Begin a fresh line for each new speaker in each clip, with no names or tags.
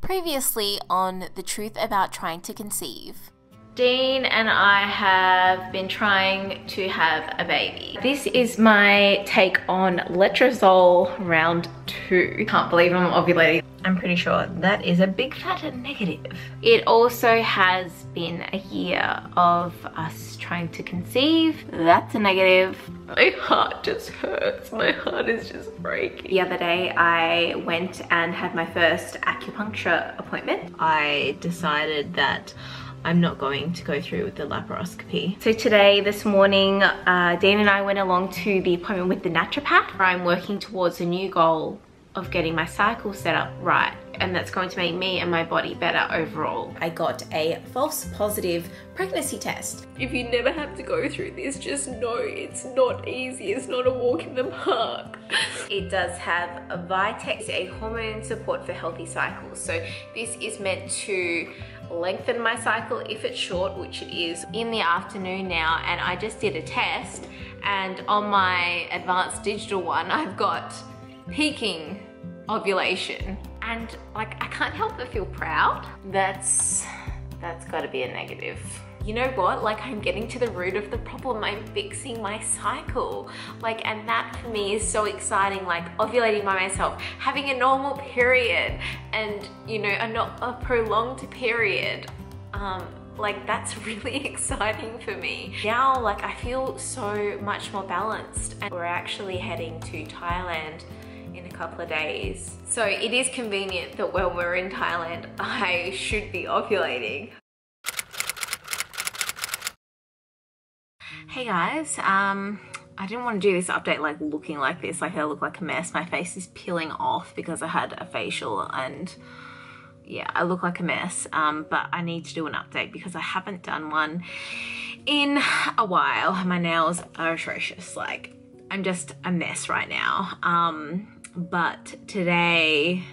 Previously on The Truth About Trying to Conceive.
Dean and I have been trying to have a baby. This is my take on letrozole round 2. Can't believe I'm ovulating. I'm pretty sure that is a big fat negative. It also has been a year of us trying to conceive. That's a negative. My heart just hurts. My heart is just breaking. The other day I went and had my first acupuncture appointment. I decided that I'm not going to go through with the laparoscopy. So today, this morning, Dean and I went along to the appointment with the naturopath, where I'm working towards a new goal of getting my cycle set up right, and that's going to make me and my body better overall. I got a false positive pregnancy test. If you never have to go through this, just know it's not easy. It's not a walk in the park. It does have a Vitex, a hormone support for healthy cycles. So this is meant to lengthen my cycle if it's short, which it is in the afternoon now, and I just did a test, and on my advanced digital one I've got peaking ovulation, and like I can't help but feel proud. That's got to be a negative. You know what, like I'm getting to the root of the problem. I'm fixing my cycle, like, and that for me is so exciting. Like ovulating by myself, having a normal period, and you know, a prolonged period, like that's really exciting for me. Now, like I feel so much more balanced, and we're actually heading to Thailand in a couple of days. So it is convenient that when we're in Thailand, I should be ovulating. Hey guys, I didn't want to do this update like looking like this, like I look like a mess. My face is peeling off because I had a facial, and yeah, I look like a mess, but I need to do an update because I haven't done one in a while. My nails are atrocious, like I'm just a mess right now. But today,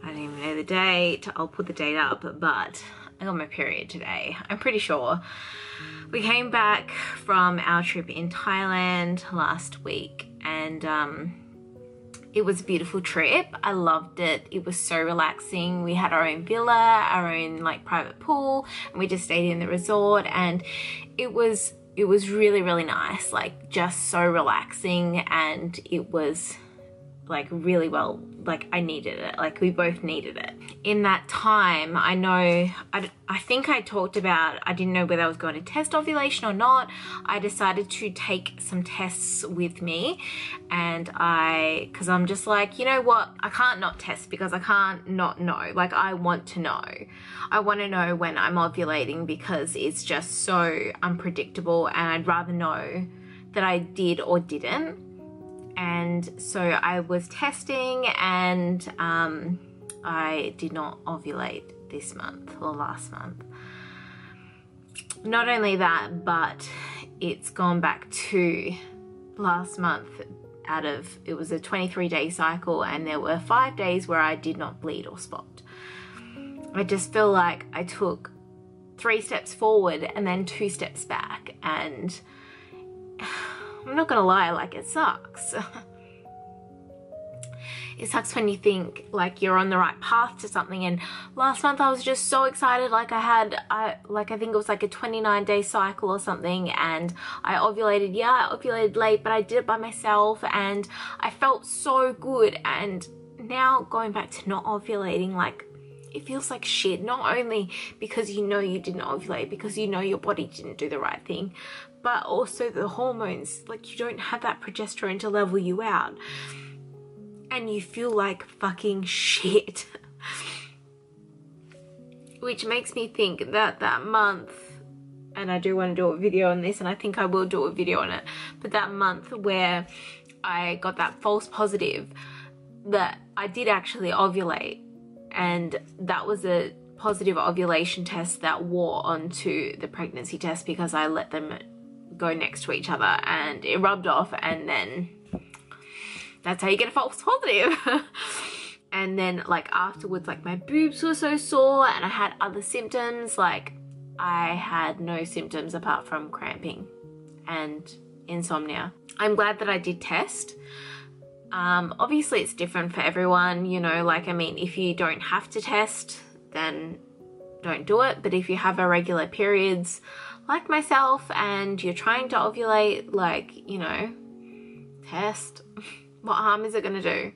I don't even know the date, I'll put the date up, but I got my period today, I'm pretty sure. We came back from our trip in Thailand last week, and it was a beautiful trip. I loved it. It was so relaxing. We had our own villa, our own like private pool, and we just stayed in the resort, and it was really, really nice, like just so relaxing, and it was like really well, like I needed it, like we both needed it. In that time, I know, I think I talked about, I didn't know whether I was going to test ovulation or not. I decided to take some tests with me, and because I'm just like, you know what, I can't not test because I can't not know. Like I want to know. I want to know when I'm ovulating because it's just so unpredictable, and I'd rather know that I did or didn't. And so I was testing, and I did not ovulate this month or last month. Not only that, but it's gone back to last month. It was a 23-day cycle, and there were 5 days where I did not bleed or spot. I just feel like I took 3 steps forward and then 2 steps back, and I'm not gonna lie, like it sucks. It sucks when you think like you're on the right path to something, and last month I was just so excited. Like I think it was like a 29-day cycle or something, and I ovulated. Yeah, I ovulated late, but I did it by myself, and I felt so good. And now going back to not ovulating, like it feels like shit, not only because you know you didn't ovulate, because you know your body didn't do the right thing, but also the hormones, like you don't have that progesterone to level you out, and you feel like fucking shit. Which makes me think that that month, and I do want to do a video on this, and I think I will do a video on it, but that month where I got that false positive, that I did actually ovulate, and that was a positive ovulation test that wore onto the pregnancy test because I let them go next to each other, and it rubbed off, and then that's how you get a false positive. And then like afterwards, like my boobs were so sore, and I had other symptoms. Like I had no symptoms apart from cramping and insomnia. I'm glad that I did test. Obviously it's different for everyone, you know, like, I mean, if you don't have to test, then don't do it. But if you have irregular periods like myself and you're trying to ovulate, like, you know, test. What harm is it going to do?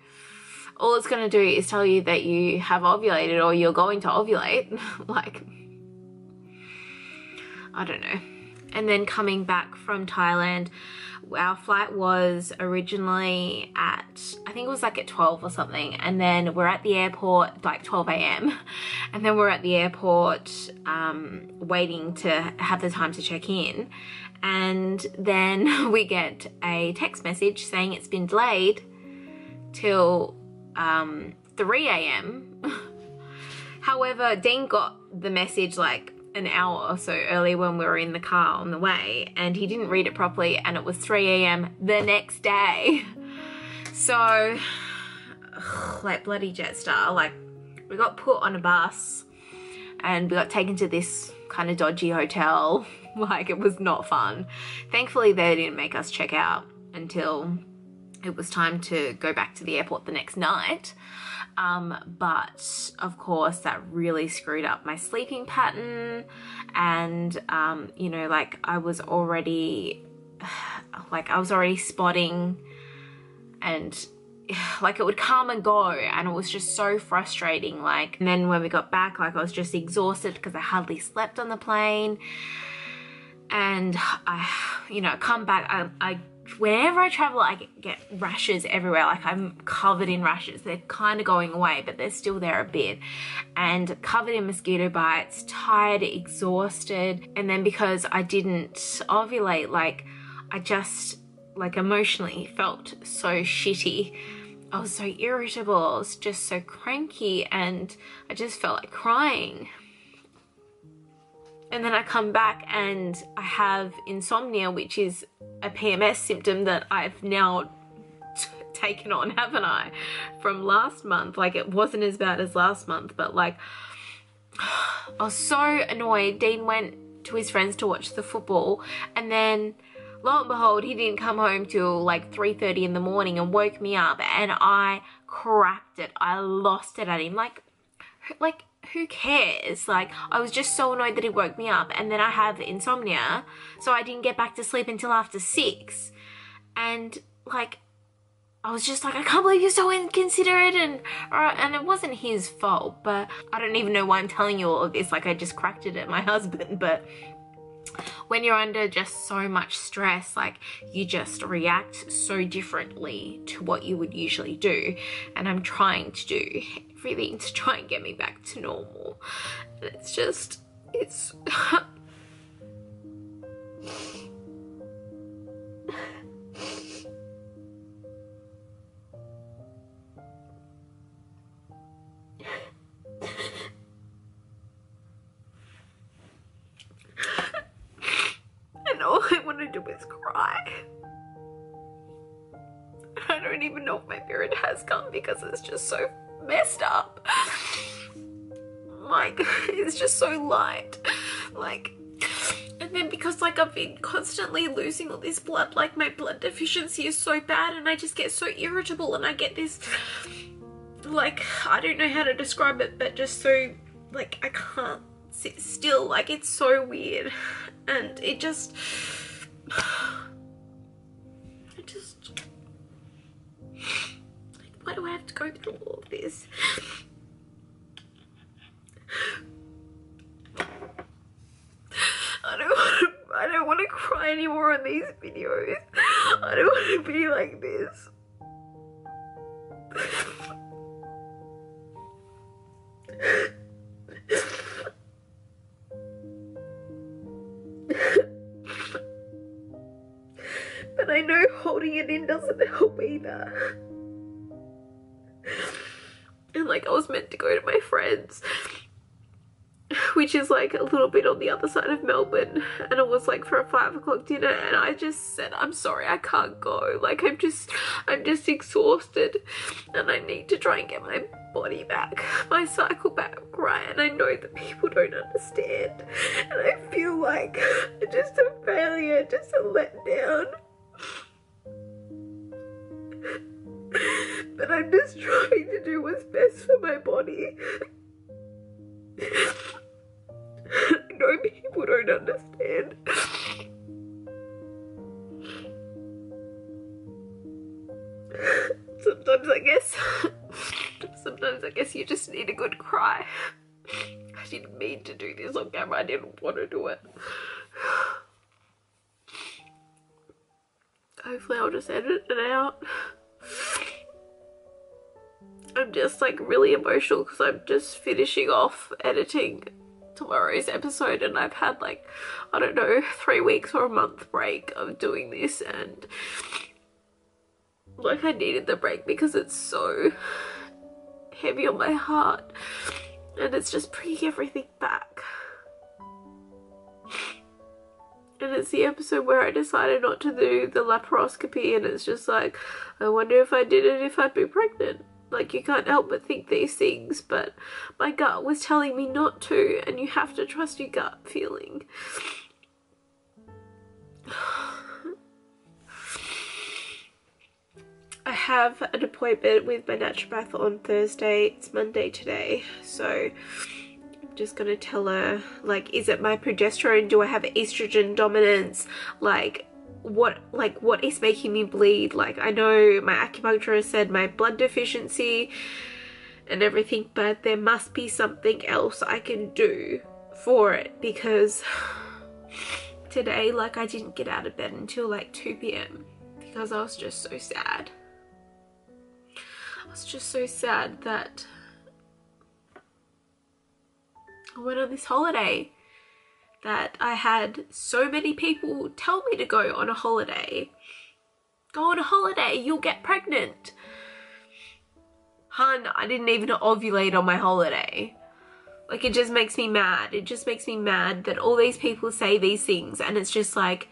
All it's going to do is tell you that you have ovulated or you're going to ovulate. Like, I don't know. And then coming back from Thailand, our flight was originally at, I think it was like at 12 or something. And then we're at the airport like 12 a.m. And then we're at the airport waiting to have the time to check in. And then we get a text message saying it's been delayed till 3 a.m. However, Dean got the message like an hour or so early when we were in the car on the way, and he didn't read it properly, and it was 3 a.m. the next day. So, like bloody Jetstar, like we got put on a bus and we got taken to this kind of dodgy hotel. Like, it was not fun. Thankfully, they didn't make us check out until it was time to go back to the airport the next night. But of course that really screwed up my sleeping pattern, and you know, like I was already spotting, and like it would come and go, and it was just so frustrating. Like, and then when we got back, like I was just exhausted because I hardly slept on the plane, and I, you know, come back, I whenever I travel, I get rashes everywhere. Like, I'm covered in rashes. They're kind of going away, but they're still there a bit. And covered in mosquito bites, tired, exhausted. And then because I didn't ovulate, like, I just, like, emotionally felt so shitty. I was so irritable. I was just so cranky, and I just felt like crying. And then I come back and I have insomnia, which is a PMS symptom that I've now taken on, haven't I, from last month. Like, it wasn't as bad as last month, but like, I was so annoyed. Dean went to his friends to watch the football, and then lo and behold, he didn't come home till like 3:30 in the morning and woke me up, and I cracked it. I lost it at him. Like who cares? Like, I was just so annoyed that he woke me up, and then I have insomnia, so I didn't get back to sleep until after 6. And like, I was just like, I can't believe you're so inconsiderate, and it wasn't his fault, but I don't even know why I'm telling you all of this. Like, I just cracked it at my husband. But when you're under just so much stress, like, you just react so differently to what you would usually do. And I'm trying to do everything to try and get me back to normal. And it's just, it's... and all I want to do is cry. I don't even know if my period has come because it's just so messed up. Like, it's just so light. Like, and then because like I've been constantly losing all this blood, like my blood deficiency is so bad, and I just get so irritable, and I get this, like, I don't know how to describe it, but just so, like, I can't sit still. Like, it's so weird, and it just, why do I have to go through all of this? I don't want to cry anymore on these videos. I don't want to be like this. But I know holding it in doesn't help either. And like, I was meant to go to my friend's, which is like a little bit on the other side of Melbourne, and it was like for a 5 o'clock dinner, and I just said, I'm sorry, I can't go. Like, I'm just exhausted, and I need to try and get my body back, my cycle back, right? And I know that people don't understand, and I feel like just a failure, just a letdown. But I'm just trying to do what's best for my body. I know people don't understand. Sometimes I guess you just need a good cry. I didn't mean to do this on camera. I didn't want to do it. Hopefully I'll just edit it out. I'm just like really emotional because I'm just finishing off editing tomorrow's episode, and I've had like, I don't know, 3 weeks or a month break of doing this, and like I needed the break because it's so heavy on my heart and it's just bringing everything back. And it's the episode where I decided not to do the laparoscopy, and it's just like, I wonder if I did it if I'd be pregnant. Like, you can't help but think these things, but my gut was telling me not to, and you have to trust your gut feeling. I have an appointment with my naturopath on Thursday. It's Monday today, so I'm just gonna tell her, like, is it my progesterone? Do I have estrogen dominance? Like what is making me bleed? Like, I know my acupuncturist said my blood deficiency and everything, but there must be something else I can do for it, because today, like, I didn't get out of bed until like 2 p.m. because I was just so sad. I was just so sad that I went on this holiday, that I had so many people tell me to go on a holiday. Go on a holiday, you'll get pregnant. Hun, I didn't even ovulate on my holiday. Like, it just makes me mad. It just makes me mad that all these people say these things, and it's just like,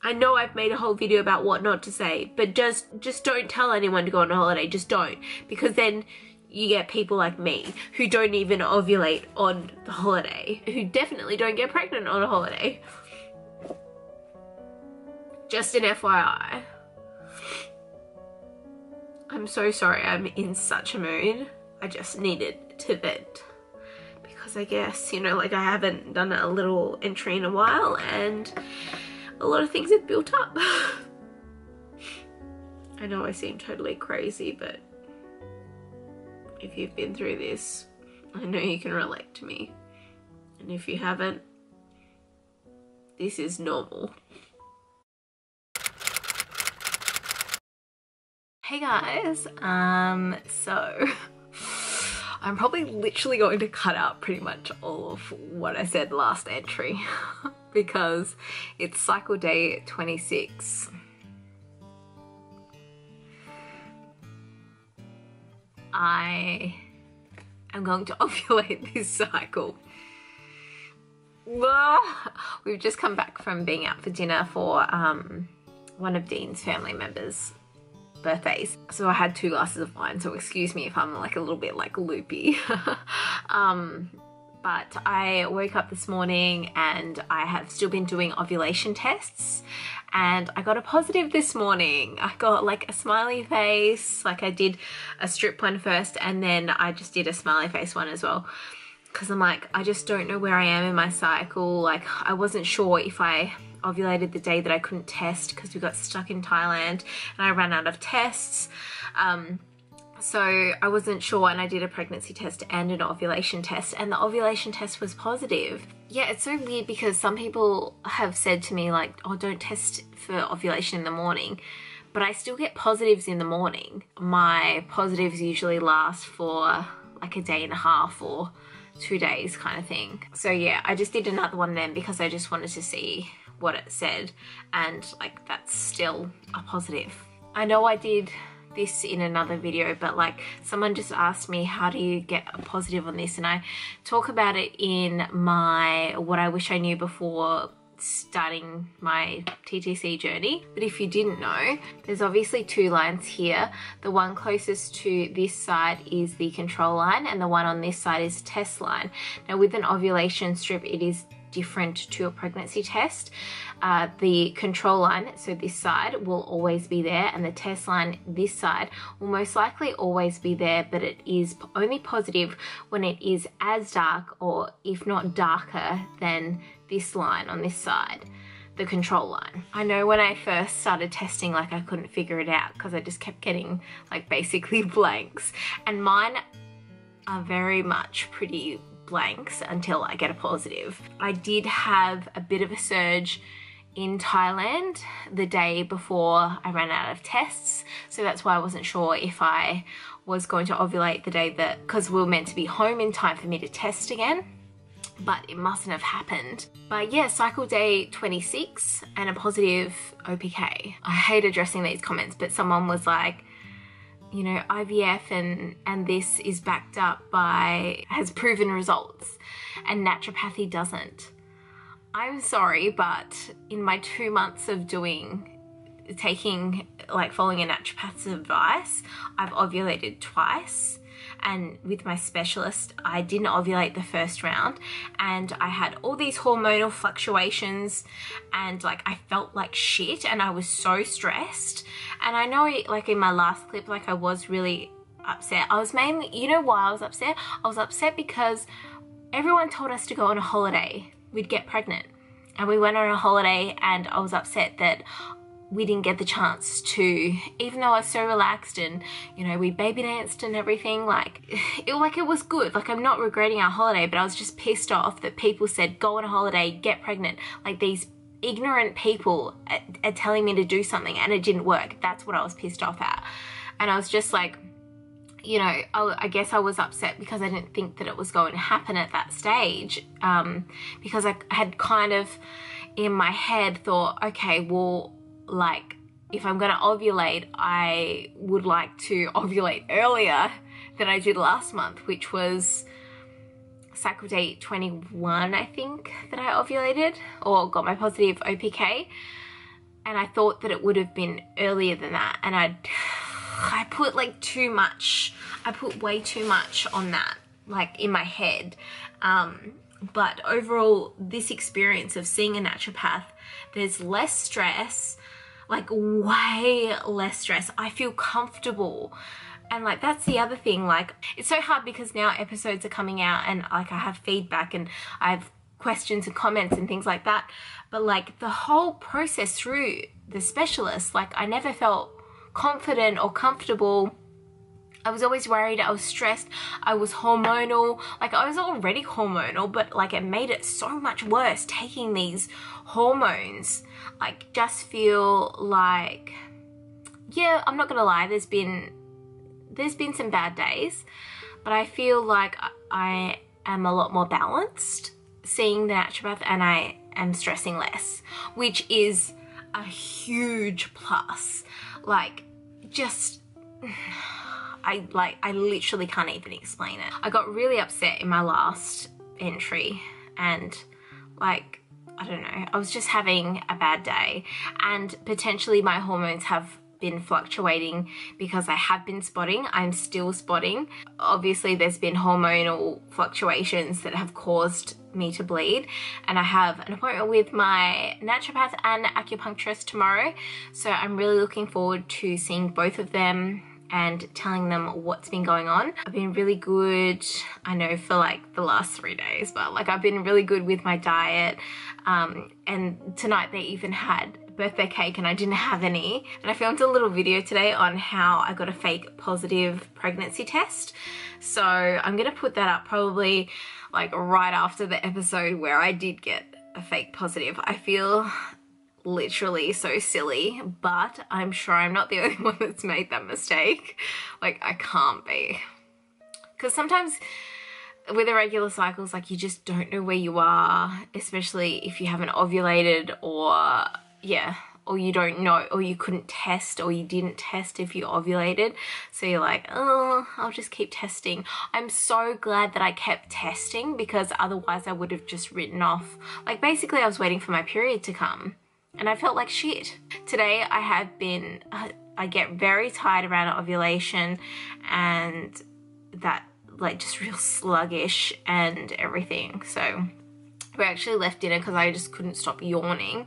I know I've made a whole video about what not to say, but just don't tell anyone to go on a holiday. Just don't, because then you get people like me who don't even ovulate on the holiday, who definitely don't get pregnant on a holiday. Just an FYI. I'm so sorry, I'm in such a mood. I just needed to vent, because I guess, you know, like, I haven't done a little entry in a while and a lot of things have built up. I know I seem totally crazy, but if you've been through this, I know you can relate to me. And if you haven't, this is normal. Hey guys, so I'm probably literally going to cut out pretty much all of what I said last entry because it's cycle day 26. I am going to ovulate this cycle. We've just come back from being out for dinner for one of Dean's family members' birthdays. So I had 2 glasses of wine, so excuse me if I'm like a little bit like loopy. But I woke up this morning and I have still been doing ovulation tests, and I got a positive this morning. I got like a smiley face, like I did a strip one first and then I just did a smiley face one as well, because I'm like, I just don't know where I am in my cycle. Like, I wasn't sure if I ovulated the day that I couldn't test because we got stuck in Thailand and I ran out of tests. So I wasn't sure, and I did a pregnancy test and an ovulation test, and the ovulation test was positive. Yeah, it's so weird because some people have said to me like, oh, don't test for ovulation in the morning, but I still get positives in the morning. My positives usually last for like a day and a half or 2 days kind of thing. So yeah, I just did another one then because I just wanted to see what it said, and like, that's still a positive. I know I did this in another video, but like, someone just asked me, how do you get a positive on this? And I talk about it in my what I wish I knew before starting my TTC journey. But if you didn't know, there's obviously 2 lines here. The one closest to this side is the control line, and the one on this side is test line. Now with an ovulation strip, it is different to a pregnancy test. The control line, so this side, will always be there, and the test line this side will most likely always be there, but it is only positive when it is as dark, or if not darker, than this line on this side, the control line. I know when I first started testing, like, I couldn't figure it out because I just kept getting like basically blanks, and mine are very much pretty blanks until I get a positive. I did have a bit of a surge in Thailand the day before I ran out of tests, so that's why I wasn't sure if I was going to ovulate the day that, because we were meant to be home in time for me to test again, but it mustn't have happened. But yeah, cycle day 26 and a positive OPK. I hate addressing these comments, but someone was like, you know, IVF and this is backed up by, has proven results, and naturopathy doesn't. I'm sorry, but in my 2 months of following a naturopath's advice, I've ovulated twice. And with my specialist, I didn't ovulate the first round, and I had all these hormonal fluctuations, and like I felt like shit, and I was so stressed. And I know, like in my last clip, like I was really upset. I was mainly, you know why I was upset? I was upset because everyone told us to go on a holiday. We'd get pregnant, and we went on a holiday, and I was upset that we didn't get the chance to, even though I was so relaxed, and you know, we baby danced and everything, like it was good. Like, I'm not regretting our holiday, but I was just pissed off that people said go on a holiday, get pregnant. Like, these ignorant people are telling me to do something and it didn't work. That's what I was pissed off at. And I was just like, you know, I guess I was upset because I didn't think that it was going to happen at that stage, because I had kind of in my head thought, okay, well, like, if I'm going to ovulate, I would like to ovulate earlier than I did last month, which was cycle day 21, I think, that I ovulated or got my positive OPK. And I thought that it would have been earlier than that. And I put like too much, I put way too much on that, like in my head. But overall, this experience of seeing a naturopath, there's less stress, like way less stress. I feel comfortable. And like, that's the other thing, like, it's so hard because now episodes are coming out and like I have feedback and I have questions and comments and things like that. But like the whole process through the specialist, like I never felt confident or comfortable. I was always worried, I was stressed, I was hormonal. Like, I was already hormonal, but like it made it so much worse taking these hormones. Like, just feel like, yeah, I'm not gonna lie, there's been some bad days, but I feel like I am a lot more balanced seeing the naturopath, and I am stressing less, which is a huge plus. Like, just, I literally can't even explain it. I got really upset in my last entry, and like, I don't know, I was just having a bad day, and potentially my hormones have been fluctuating because I have been spotting. I'm still spotting. Obviously, there's been hormonal fluctuations that have caused me to bleed, and I have an appointment with my naturopath and acupuncturist tomorrow, so I'm really looking forward to seeing both of them and telling them what's been going on. I've been really good, I know, for like the last 3 days, but like I've been really good with my diet, and tonight they even had birthday cake and I didn't have any. And I filmed a little video today on how I got a fake positive pregnancy test, so I'm gonna put that up probably like right after the episode where I did get a fake positive. I feel literally so silly, but I'm sure I'm not the only one that's made that mistake. Like, I can't be, because sometimes with irregular cycles, like, you just don't know where you are, especially if you haven't ovulated, or yeah, or you don't know, or you couldn't test, or you didn't test if you ovulated, so you're like, oh, I'll just keep testing. I'm so glad that I kept testing, because otherwise I would have just written off, like, basically I was waiting for my period to come and I felt like shit. Today I have been, I get very tired around ovulation, and that, like, just real sluggish and everything. So We actually left dinner because I just couldn't stop yawning.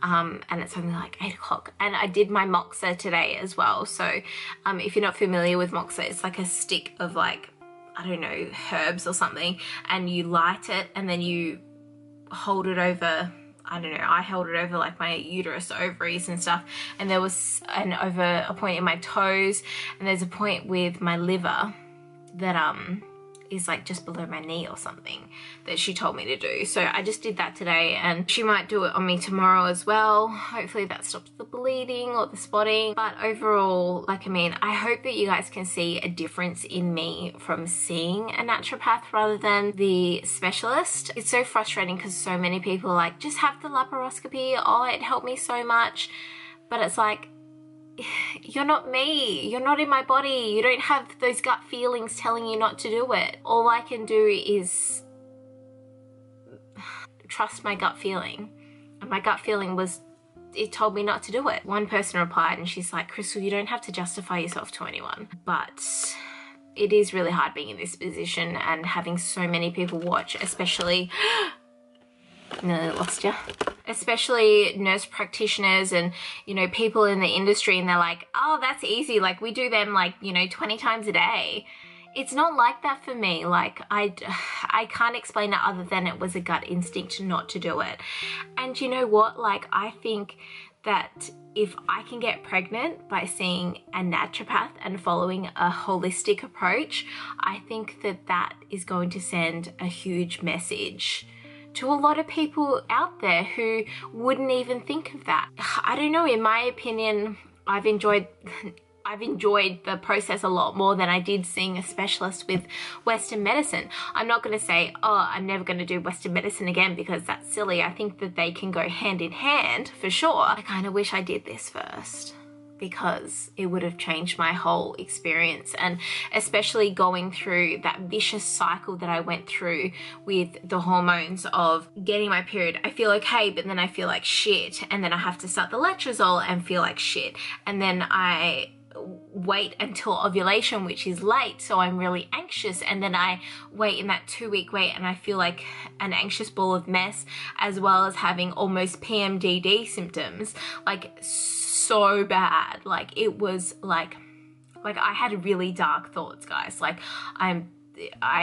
And it's only like 8 o'clock. And I did my moxa today as well. So if you're not familiar with moxa, it's like a stick of like, I don't know, herbs or something. And you light it and then you hold it over, I don't know, I held it over like my uterus, ovaries and stuff. And there was over a point in my toes. And there's a point with my liver that is like just below my knee or something that she told me to do. So I just did that today, and she might do it on me tomorrow as well. Hopefully that stops the bleeding or the spotting. But overall, like, I mean, I hope that you guys can see a difference in me from seeing a naturopath rather than the specialist. It's so frustrating because so many people are like, just have the laparoscopy, oh, it helped me so much. But it's like, you're not me, you're not in my body, you don't have those gut feelings telling you not to do it. All I can do is trust my gut feeling, and my gut feeling was, it told me not to do it. One person replied and she's like, Crystal, you don't have to justify yourself to anyone. But it is really hard being in this position and having so many people watch, especially nearly lost you. Especially nurse practitioners and, you know, people in the industry, and they're like, oh, that's easy. Like, we do them like, you know, 20 times a day. It's not like that for me. Like, I can't explain it other than it was a gut instinct not to do it. And you know what? Like, I think that if I can get pregnant by seeing a naturopath and following a holistic approach, I think that that is going to send a huge message to a lot of people out there who wouldn't even think of that. I don't know, in my opinion, I've enjoyed the process a lot more than I did seeing a specialist with Western medicine. I'm not going to say, oh, I'm never going to do Western medicine again, because that's silly. I think that they can go hand in hand for sure. I kind of wish I did this first, because it would have changed my whole experience, and especially going through that vicious cycle that I went through with the hormones of getting my period. I feel okay, but then I feel like shit, and then I have to start the letrozole and feel like shit, and then I wait until ovulation, which is late, so I'm really anxious, and then I wait in that 2-week wait and I feel like an anxious ball of mess, as well as having almost PMDD symptoms, like so bad. Like, it was like I had really dark thoughts, guys. Like, I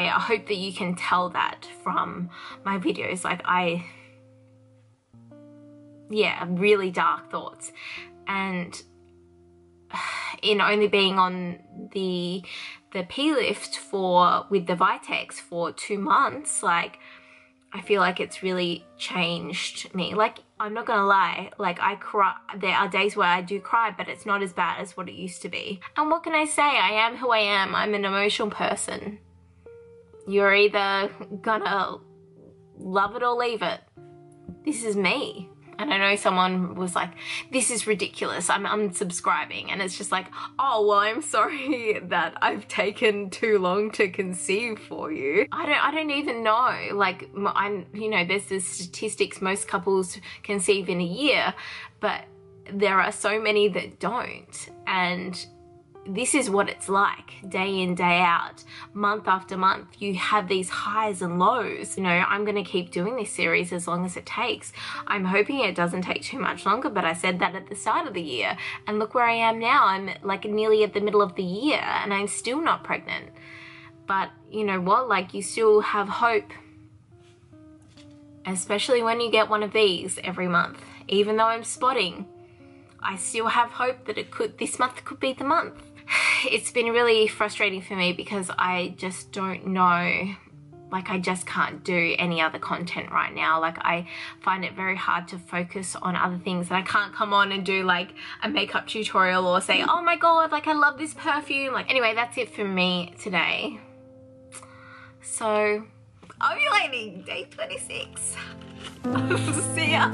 hope that you can tell that from my videos. Like, yeah, really dark thoughts. And in only being on the P-lift with the Vitex for 2 months, like, I feel like it's really changed me. Like, I'm not gonna lie, like, I cry. There are days where I do cry, but it's not as bad as what it used to be. And what can I say? I am who I am. I'm an emotional person. You're either gonna love it or leave it. This is me. And I know someone was like, this is ridiculous, I'm unsubscribing. And it's just like, oh, well, I'm sorry that I've taken too long to conceive for you. I don't even know. Like, you know, there's the statistics, most couples conceive in a year, but there are so many that don't. And this is what it's like day in, day out, month after month. You have these highs and lows. You know, I'm going to keep doing this series as long as it takes. I'm hoping it doesn't take too much longer, but I said that at the start of the year, and look where I am now. I'm like nearly at the middle of the year and I'm still not pregnant. But you know what? Like, you still have hope, especially when you get one of these every month. Even though I'm spotting, I still have hope that this month could be the month. It's been really frustrating for me because I just don't know, like, I just can't do any other content right now. Like, I find it very hard to focus on other things, and I can't come on and do like a makeup tutorial or say, oh my god, like, I love this perfume. Like, anyway, that's it for me today. So, ovulating day 26. See ya.